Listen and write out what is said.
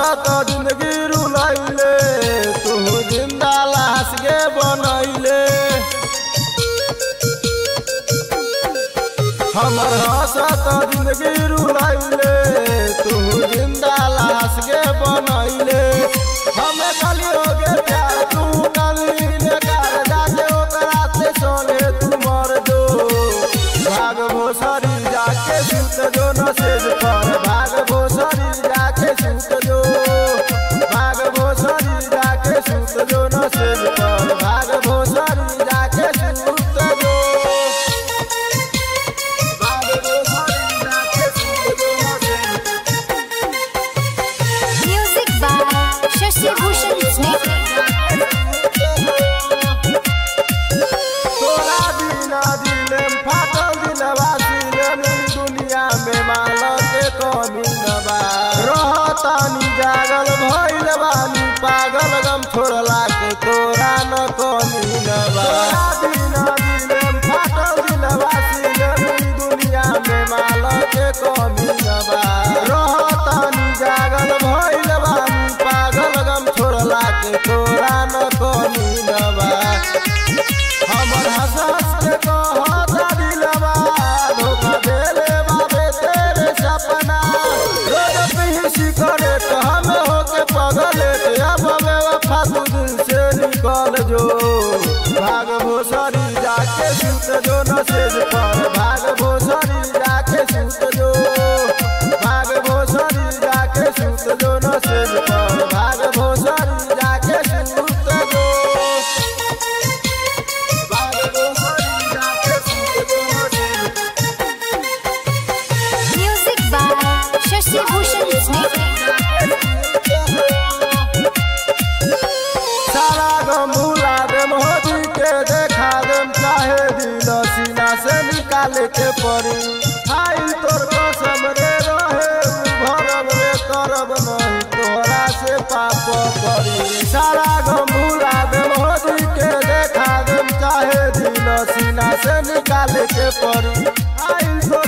हंसत जिंदगी रुलैले तू जिंदा लाश के बनैले हमर हंसत जिंदगी रुलैले तू जिंदा लाश के बनैले हमें गलियो के प्यार तू गली ने कर जाके ओकरा से सोने तू मर दो भाग भोसरी जाके सुत जो नसेज पर भाग भोसरी जाके सुत जो भाग भोसरी जाके सुत जो नसेज पर भाग भोसरी जाके सुत जो भाग भोसरी जाके सुत जो नसेज म्यूजिक बाय शशि भूषण स्नेह तोरा बिना दिले फाटल दिलवा सिले दुनिया में माल के कमी न बा रहतानी जागल भइल बानी पागल गम छोड़ला के तोरा न कमी न बा तोरा बिना दिले फाटल दिलवा सिले दुनिया में माल के कमी न बा रहतानी जागल भइल बानी पागल गम छोड़ला के तोरा न कमी न बा हमर हंस के कहता दिलवा धोखा देले बाबे तेरे सपना रोज पीसी करे तो हम होके पगले अब बेवफा तू दिल से निकल जो भाग भोसरी जाके सुत जो नसेज पर भाग भोसरी जाके सुत जो भाग भोसरी जाके सुत जो नसेज पर भाग भोसरी जाके सुत जो म्यूजिक बाय शशि भूषण स्नेह सारा गम भुला देम होदी के देखा देम चाहे दिल सीना से निकाल के पड़ी आइल तोर कसम रे रहे भरब रे करब नहीं तोरा से पाप करी सारा गम भुला देम होदी के देखा देम चाहे दिल सीना से निकाल के पड़ी आइल तोर